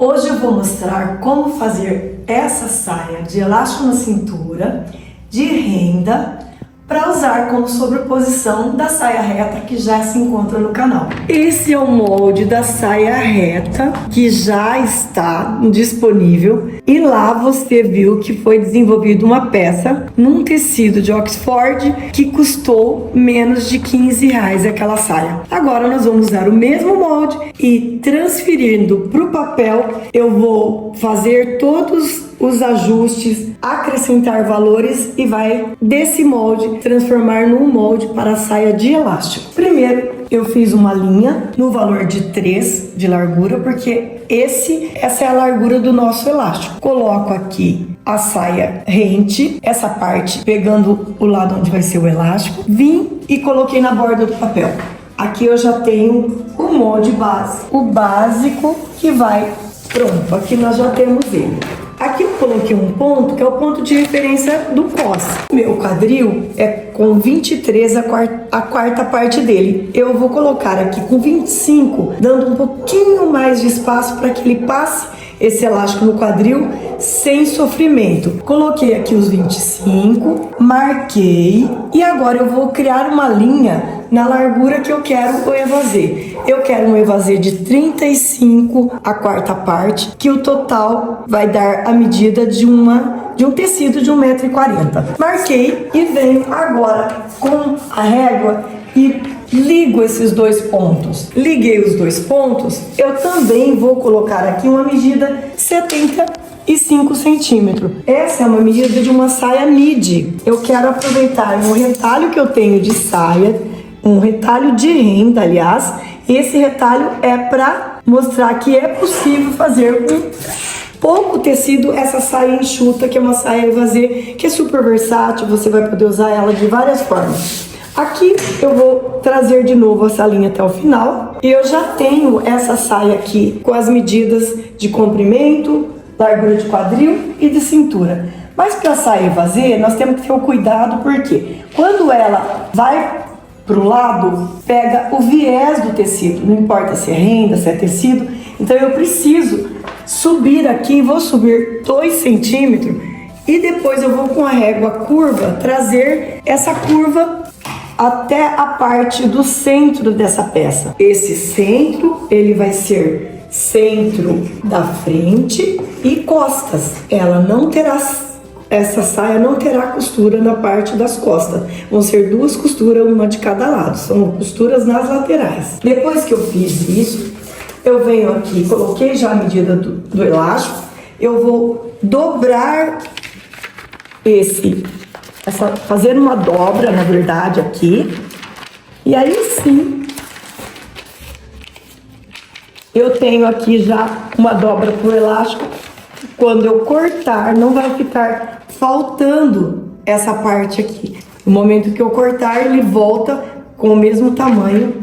Hoje eu vou mostrar como fazer essa saia de elástico na cintura, de renda, para usar como sobreposição da saia reta que já se encontra no canal. Esse é o molde da saia reta que já está disponível e lá você viu que foi desenvolvida uma peça num tecido de Oxford que custou menos de R$15 aquela saia. Agora nós vamos usar o mesmo molde e transferindo para o papel eu vou fazer todos os ajustes, acrescentar valores e vai desse molde transformar num molde para a saia de elástico. Primeiro eu fiz uma linha no valor de 3 de largura, porque essa é a largura do nosso elástico. Coloco aqui a saia rente, essa parte pegando o lado onde vai ser o elástico, vim e coloquei na borda do papel. Aqui eu já tenho o molde básico, o básico que vai pronto, aqui nós já temos ele. Aqui eu coloquei um ponto, que é o ponto de referência do cos. Meu quadril é com 23 a quarta parte dele. Eu vou colocar aqui com 25, dando um pouquinho mais de espaço para que ele passe esse elástico no quadril sem sofrimento. Coloquei aqui os 25, marquei e agora eu vou criar uma linha na largura que eu quero o evasê. Eu quero um evasê de 35 a quarta parte, que o total vai dar a medida de um tecido de 1,40 m. Marquei e venho agora com a régua e ligo esses dois pontos. Liguei os dois pontos, eu também vou colocar aqui uma medida 75 centímetros. Essa é uma medida de uma saia midi. Eu quero aproveitar um retalho que eu tenho de saia, um retalho de renda, aliás. Esse retalho é para mostrar que é possível fazer com pouco tecido essa saia enxuta, que é uma saia evasê, que é super versátil, você vai poder usar ela de várias formas. Aqui eu vou trazer de novo essa linha até o final. E eu já tenho essa saia aqui com as medidas de comprimento, largura de quadril e de cintura. Mas para a saia evasê, nós temos que ter o cuidado, porque quando ela vai pro lado, pega o viés do tecido, não importa se é renda, se é tecido. Então eu preciso subir aqui, vou subir 2 centímetros e depois eu vou com a régua curva trazer essa curva até a parte do centro dessa peça. Esse centro, ele vai ser centro da frente e costas. Essa saia não terá costura na parte das costas. Vão ser 2 costuras, uma de cada lado. São costuras nas laterais. Depois que eu fiz isso, eu venho aqui, coloquei já a medida do elástico. Eu vou dobrar fazer uma dobra, na verdade, aqui. E aí sim, eu tenho aqui já uma dobra pro elástico. Quando eu cortar, não vai ficar faltando essa parte aqui. No momento que eu cortar, ele volta com o mesmo tamanho,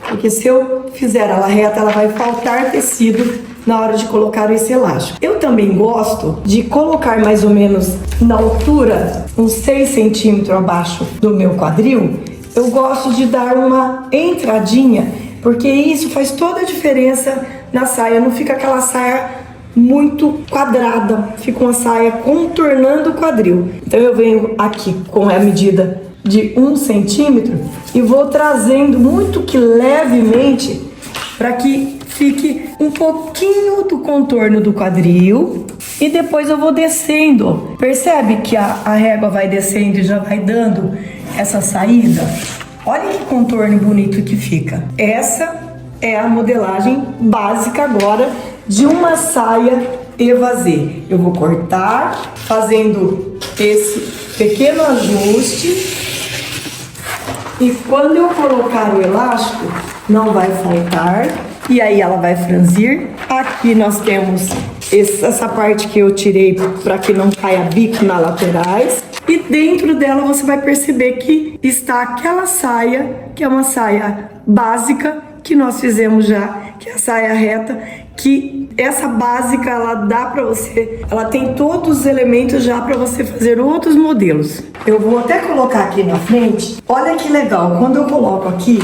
porque se eu fizer ela reta, ela vai faltar tecido na hora de colocar esse elástico. Eu também gosto de colocar mais ou menos na altura, uns 6 centímetros abaixo do meu quadril. Eu gosto de dar uma entradinha, porque isso faz toda a diferença na saia. Não fica aquela saia muito quadrada, fica uma saia contornando o quadril. Então eu venho aqui com a medida de 1 centímetro e vou trazendo muito que levemente para que fique um pouquinho do contorno do quadril e depois eu vou descendo. Percebe que a régua vai descendo e já vai dando essa saída? Olha que contorno bonito que fica. Essa é a modelagem básica agora de uma saia evasê. Eu vou cortar fazendo esse pequeno ajuste e quando eu colocar o elástico não vai faltar e aí ela vai franzir. Aqui nós temos essa parte que eu tirei para que não caia bico nas laterais e dentro dela você vai perceber que está aquela saia, que é uma saia básica que nós fizemos já, que é a saia reta, que essa básica ela dá para você, ela tem todos os elementos já para você fazer outros modelos. Eu vou até colocar aqui na frente. Olha que legal, quando eu coloco aqui,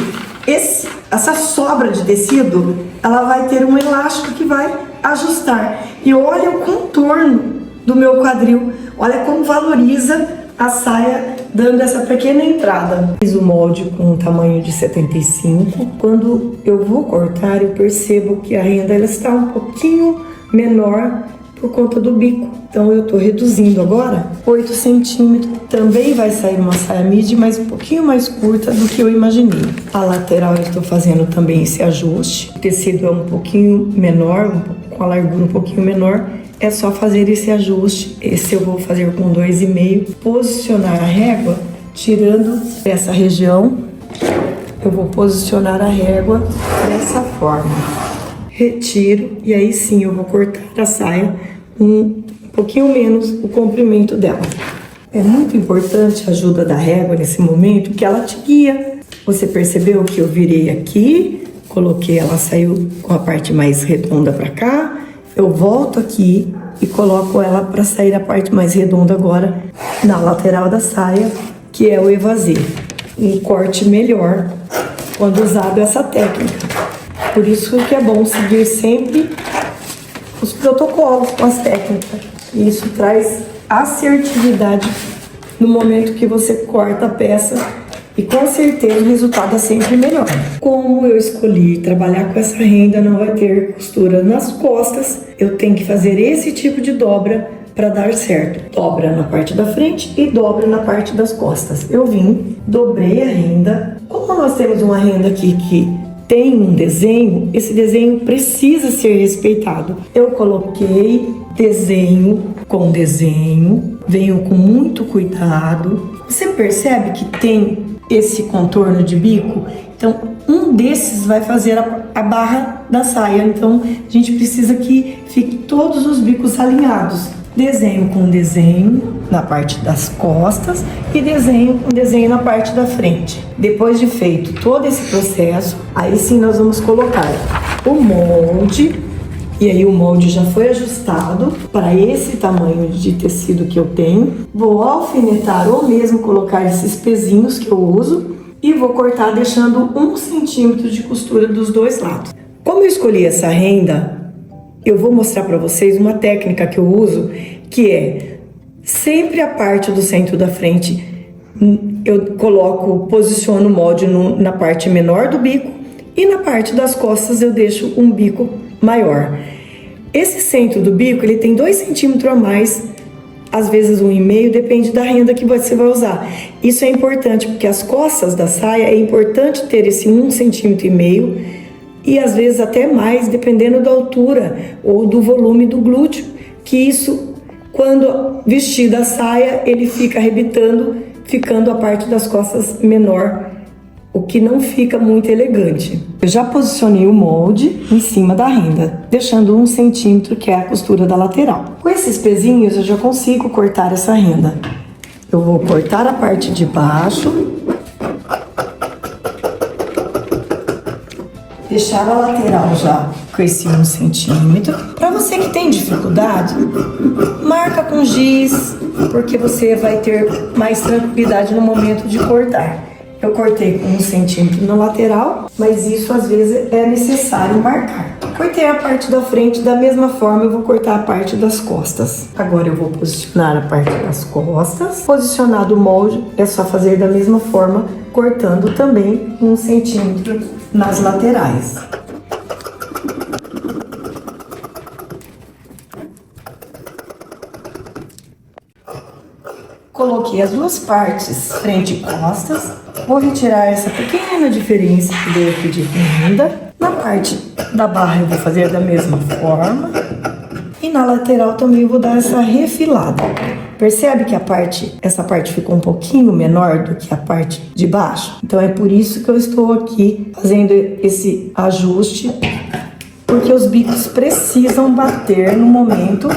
essa sobra de tecido, ela vai ter um elástico que vai ajustar. E olha o contorno do meu quadril, olha como valoriza a saia, dando essa pequena entrada. Fiz o molde com um tamanho de 75. Quando eu vou cortar, eu percebo que a renda ela está um pouquinho menor por conta do bico. Então eu tô reduzindo agora 8 centímetros. Também vai sair uma saia midi, mas um pouquinho mais curta do que eu imaginei. A lateral eu estou fazendo também esse ajuste. O tecido é um pouquinho menor, com a largura um pouquinho menor. É só fazer esse ajuste. Esse eu vou fazer com 2,5. Posicionar a régua, tirando essa região. Eu vou posicionar a régua dessa forma. Retiro e aí sim eu vou cortar a saia um pouquinho menos o comprimento dela. É muito importante a ajuda da régua nesse momento, que ela te guia. Você percebeu que eu virei aqui, coloquei, ela saiu com a parte mais redonda para cá. Eu volto aqui e coloco ela para sair a parte mais redonda agora na lateral da saia, que é o evasê. Um corte melhor quando usado essa técnica. Por isso que é bom seguir sempre os protocolos com as técnicas. E isso traz assertividade no momento que você corta a peça e com certeza o resultado é sempre melhor. Como eu escolhi trabalhar com essa renda, não vai ter costura nas costas, eu tenho que fazer esse tipo de dobra para dar certo. Dobra na parte da frente e dobra na parte das costas. Eu vim, dobrei a renda. Como nós temos uma renda aqui que tem um desenho, esse desenho precisa ser respeitado. Eu coloquei desenho com desenho, venho com muito cuidado. Você percebe que tem esse contorno de bico? Então, um desses vai fazer a barra da saia. Então, a gente precisa que fique todos os bicos alinhados. Desenho com desenho na parte das costas e desenho com desenho na parte da frente. Depois de feito todo esse processo, aí sim nós vamos colocar o molde. E aí o molde já foi ajustado para esse tamanho de tecido que eu tenho. Vou alfinetar ou mesmo colocar esses pezinhos que eu uso e vou cortar deixando 1 centímetro de costura dos dois lados. Como eu escolhi essa renda, eu vou mostrar para vocês uma técnica que eu uso, que é sempre a parte do centro da frente, eu posiciono o molde na parte menor do bico e na parte das costas eu deixo um bico maior. Esse centro do bico, ele tem 2 centímetros a mais, às vezes 1,5, depende da renda que você vai usar. Isso é importante porque as costas da saia é importante ter esse 1,5 centímetro e às vezes até mais, dependendo da altura ou do volume do glúteo, que isso, quando vestida a saia, ele fica arrebitando, ficando a parte das costas menor, o que não fica muito elegante. Eu já posicionei o molde em cima da renda, deixando 1 centímetro, que é a costura da lateral. Com esses pezinhos eu já consigo cortar essa renda. Eu vou cortar a parte de baixo, deixar a lateral já com esse 1 centímetro. Para você que tem dificuldade, marca com giz, porque você vai ter mais tranquilidade no momento de cortar. Eu cortei com 1 centímetro na lateral, mas isso às vezes é necessário marcar. Cortei a parte da frente, da mesma forma eu vou cortar a parte das costas. Agora eu vou posicionar a parte das costas. Posicionado o molde, é só fazer da mesma forma, cortando também 1 centímetro nas laterais. Coloquei as duas partes, frente e costas. Vou retirar essa pequena diferença que deu aqui de renda. Na parte da barra eu vou fazer da mesma forma. E na lateral também eu vou dar essa refilada. Percebe que essa parte ficou um pouquinho menor do que a parte de baixo? Então é por isso que eu estou aqui fazendo esse ajuste, porque os bicos precisam bater no momento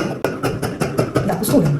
da costura.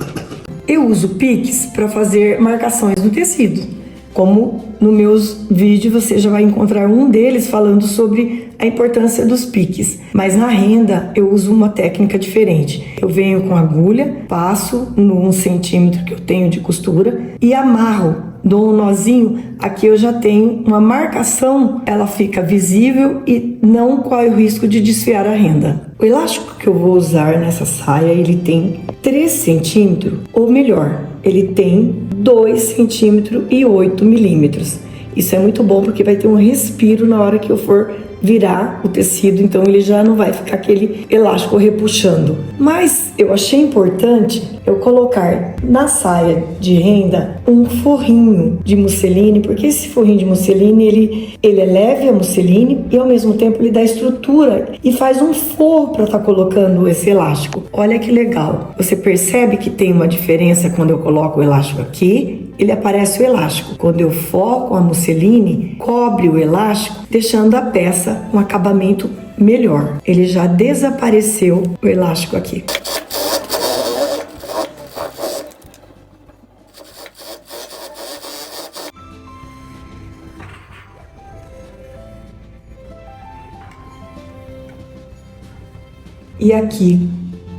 Eu uso piques para fazer marcações no tecido. Como nos meus vídeos você já vai encontrar um deles falando sobre a importância dos piques. Mas na renda eu uso uma técnica diferente. Eu venho com agulha, passo no 1 centímetro que eu tenho de costura e amarro dou um nozinho, aqui eu já tenho uma marcação, ela fica visível e não corre o risco de desfiar a renda. O elástico que eu vou usar nessa saia, ele tem 3 centímetros, ou melhor, ele tem 2 centímetros e 8 milímetros. Isso é muito bom porque vai ter um respiro na hora que eu for virar o tecido, então ele já não vai ficar aquele elástico repuxando. Mas eu achei importante eu colocar na saia de renda um forrinho de musseline, porque esse forrinho de musseline ele é leve a musseline e ao mesmo tempo ele dá estrutura e faz um forro para estar colocando esse elástico. Olha que legal, você percebe que tem uma diferença quando eu coloco o elástico aqui, ele aparece o elástico. Quando eu foco a musseline, cobre o elástico, deixando a peça um acabamento melhor. Ele já desapareceu o elástico aqui. E aqui,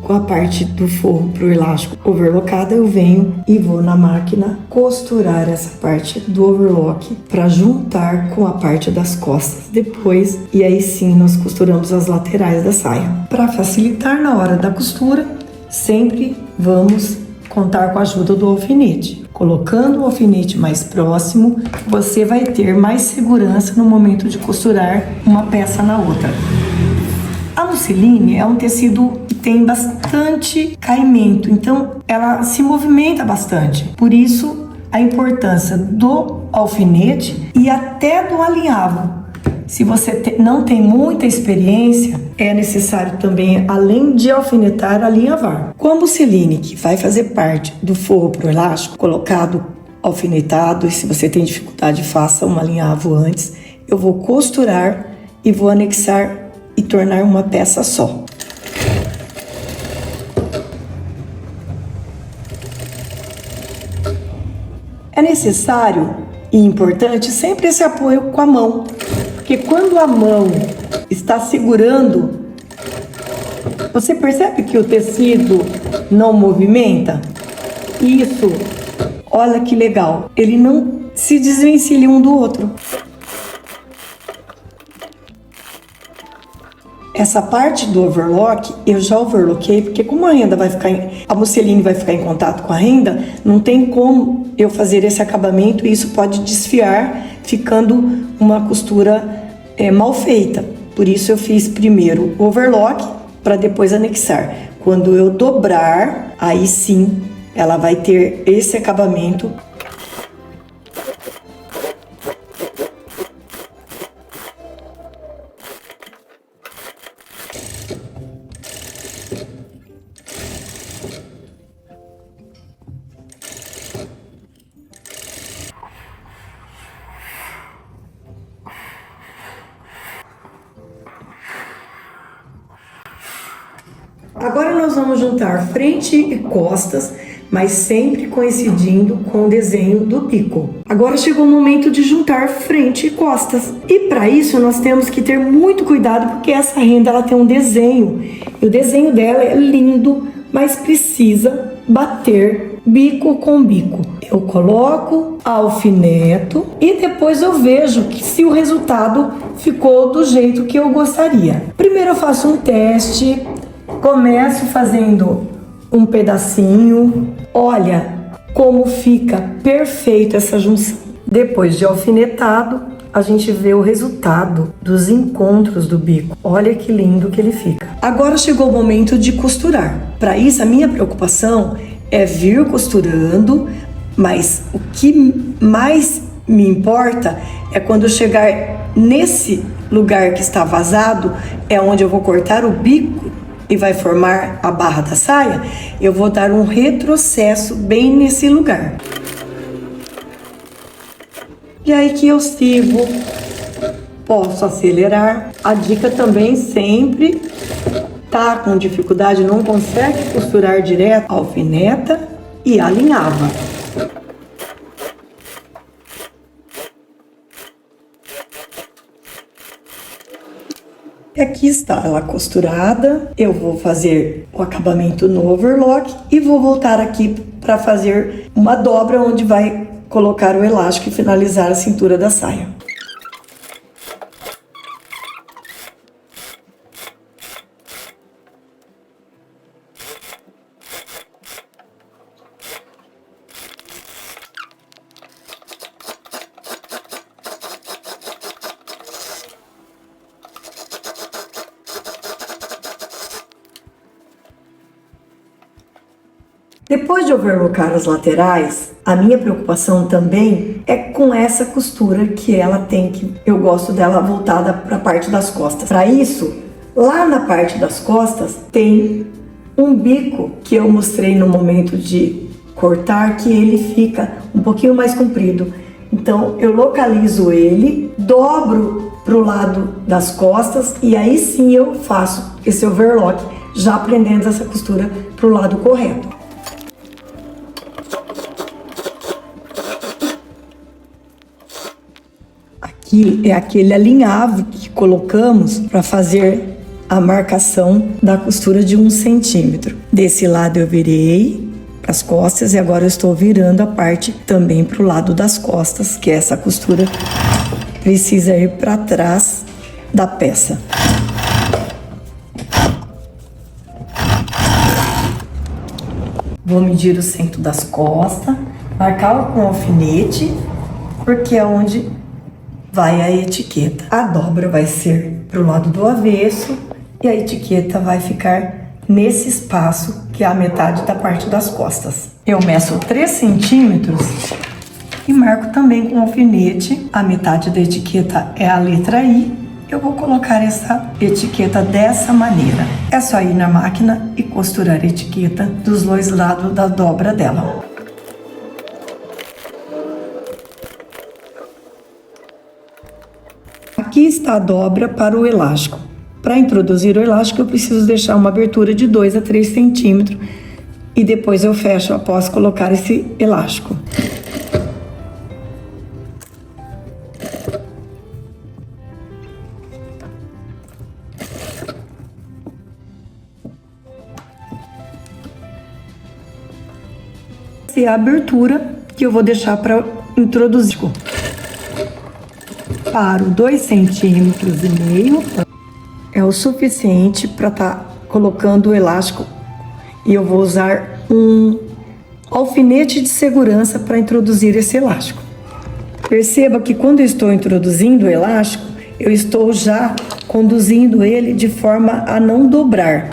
com a parte do forro pro elástico overlockada, eu venho e vou na máquina costurar essa parte do overlock para juntar com a parte das costas depois, e aí sim nós costuramos as laterais da saia. Para facilitar na hora da costura, sempre vamos contar com a ajuda do alfinete. Colocando o alfinete mais próximo, você vai ter mais segurança no momento de costurar uma peça na outra. A musseline é um tecido que tem bastante caimento, então ela se movimenta bastante. Por isso, a importância do alfinete e até do alinhavo. Se você não tem muita experiência, é necessário também, além de alfinetar, alinhavar. Com a musseline, que vai fazer parte do forro pro elástico, colocado alfinetado, e se você tem dificuldade, faça um alinhavo antes, eu vou costurar e vou anexar e tornar uma peça só. É necessário e importante sempre esse apoio com a mão, porque quando a mão está segurando, você percebe que o tecido não movimenta? Isso, olha que legal, ele não se desvencilha um do outro. Essa parte do overlock, eu já overloquei, porque como a renda vai ficar, a musseline vai ficar em contato com a renda, não tem como eu fazer esse acabamento e isso pode desfiar, ficando uma costura mal feita. Por isso eu fiz primeiro o overlock, para depois anexar. Quando eu dobrar, aí sim, ela vai ter esse acabamento. Agora nós vamos juntar frente e costas, mas sempre coincidindo com o desenho do bico. Agora chegou o momento de juntar frente e costas. E para isso nós temos que ter muito cuidado, porque essa renda ela tem um desenho. E o desenho dela é lindo, mas precisa bater bico com bico. Eu coloco, alfineto e depois eu vejo que se o resultado ficou do jeito que eu gostaria. Primeiro eu faço um teste. Começo fazendo um pedacinho. Olha como fica perfeito essa junção. Depois de alfinetado, a gente vê o resultado dos encontros do bico. Olha que lindo que ele fica. Agora chegou o momento de costurar. Para isso, a minha preocupação é vir costurando, mas o que mais me importa é quando eu chegar nesse lugar que está vazado, é onde eu vou cortar o bico e vai formar a barra da saia, eu vou dar um retrocesso bem nesse lugar. E aí que eu sigo, posso acelerar. A dica também sempre, tá com dificuldade, não consegue costurar direto, alfineta e alinhava. E aqui está ela costurada. Eu vou fazer o acabamento no overlock e vou voltar aqui para fazer uma dobra onde vai colocar o elástico e finalizar a cintura da saia. Depois de overlocar as laterais, a minha preocupação também é com essa costura que ela tem, que eu gosto dela voltada para a parte das costas. Para isso, lá na parte das costas tem um bico que eu mostrei no momento de cortar, que ele fica um pouquinho mais comprido. Então eu localizo ele, dobro para o lado das costas e aí sim eu faço esse overlock, já prendendo essa costura para o lado correto. Aqui é aquele alinhavo que colocamos para fazer a marcação da costura de 1 centímetro. Desse lado eu virei para as costas e agora eu estou virando a parte também para o lado das costas, que essa costura precisa ir para trás da peça. Vou medir o centro das costas, marcar com alfinete, porque é onde vai a etiqueta. A dobra vai ser para o lado do avesso e a etiqueta vai ficar nesse espaço que é a metade da parte das costas. Eu meço 3 centímetros e marco também com alfinete. A metade da etiqueta é a letra I. Eu vou colocar essa etiqueta dessa maneira. É só ir na máquina e costurar a etiqueta dos dois lados da dobra dela. Aqui está a dobra para o elástico. Para introduzir o elástico, eu preciso deixar uma abertura de 2 a 3 centímetros e depois eu fecho após colocar esse elástico. Essa é a abertura que eu vou deixar para introduzir. Paro 2,5 centímetros. É o suficiente para estar colocando o elástico e eu vou usar um alfinete de segurança para introduzir esse elástico. Perceba que quando eu estou introduzindo o elástico, eu estou já conduzindo ele de forma a não dobrar.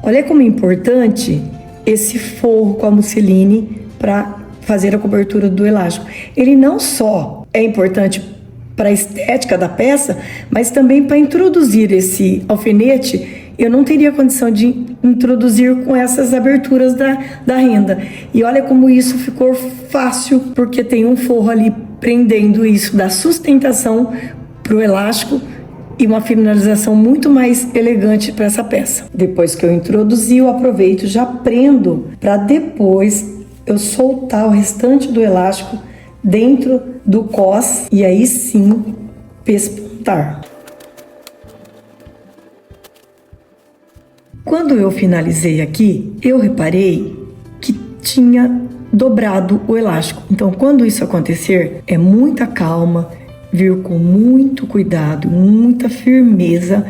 Olha como é importante esse forro com a musseline para fazer a cobertura do elástico. Ele não só é importante para a estética da peça, mas também para introduzir esse alfinete, eu não teria condição de introduzir com essas aberturas da renda. E olha como isso ficou fácil, porque tem um forro ali prendendo isso, dá sustentação para o elástico e uma finalização muito mais elegante para essa peça. Depois que eu introduzi, eu aproveito, já prendo para depois eu soltar o restante do elástico dentro do cos e aí sim pespontar. Quando eu finalizei aqui, eu reparei que tinha dobrado o elástico. Então, quando isso acontecer, é muita calma, vir com muito cuidado, muita firmeza,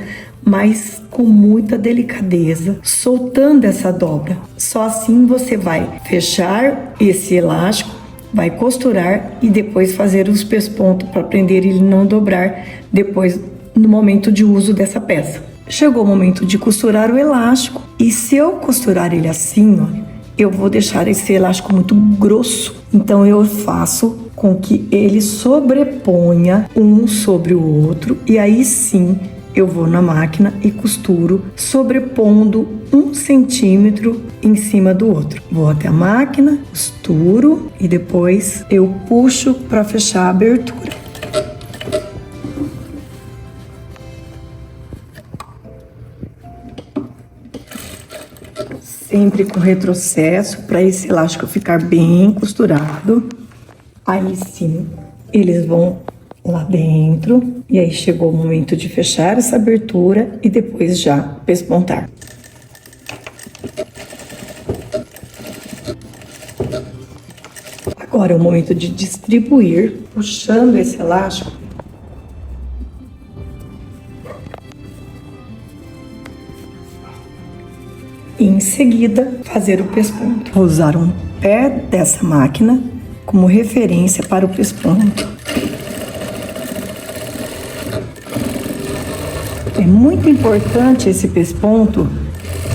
mas com muita delicadeza, soltando essa dobra. Só assim você vai fechar esse elástico, vai costurar e depois fazer os pespontos para prender ele não dobrar depois no momento de uso dessa peça. Chegou o momento de costurar o elástico e se eu costurar ele assim, ó, eu vou deixar esse elástico muito grosso. Então eu faço com que ele sobreponha um sobre o outro e aí sim eu vou na máquina e costuro sobrepondo 1 centímetro em cima do outro. Vou até a máquina, costuro e depois eu puxo para fechar a abertura. Sempre com retrocesso para esse elástico ficar bem costurado. Aí sim, eles vão lá dentro e aí chegou o momento de fechar essa abertura e depois já pespontar. Agora é o momento de distribuir, puxando esse elástico. E em seguida, fazer o pesponto. Vou usar um pé dessa máquina como referência para o pesponto. É muito importante esse pesponto,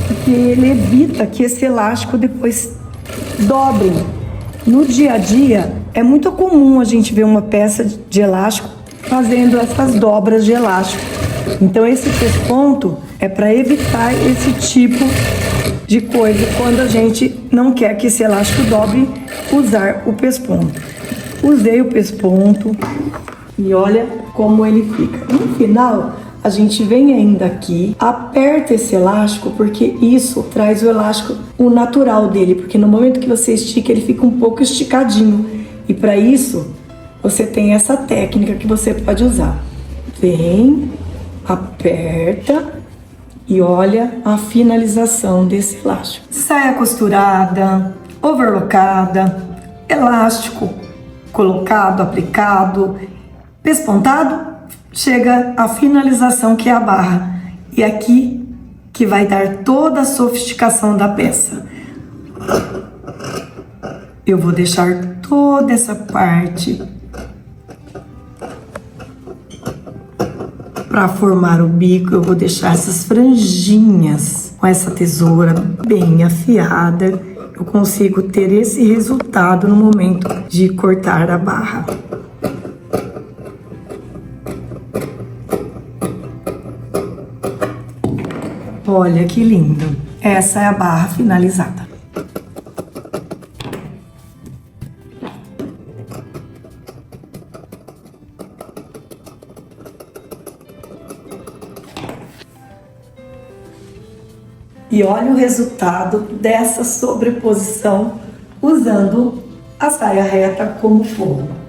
porque ele evita que esse elástico depois dobre. No dia a dia, é muito comum a gente ver uma peça de elástico fazendo essas dobras de elástico. Então, esse pesponto é para evitar esse tipo de coisa quando a gente não quer que esse elástico dobre, usar o pesponto. Usei o pesponto e olha como ele fica. No final, a gente vem ainda aqui, aperta esse elástico, porque isso traz o elástico, o natural dele, porque no momento que você estica, ele fica um pouco esticadinho. E para isso, você tem essa técnica que você pode usar. Vem, aperta e olha a finalização desse elástico. Saia costurada, overlockada, elástico colocado, aplicado, pespontado, chega a finalização, que é a barra. E aqui que vai dar toda a sofisticação da peça. Eu vou deixar toda essa parte para formar o bico. Eu vou deixar essas franjinhas com essa tesoura bem afiada. Eu consigo ter esse resultado no momento de cortar a barra. Olha que lindo! Essa é a barra finalizada. E olha o resultado dessa sobreposição usando a saia reta como forro.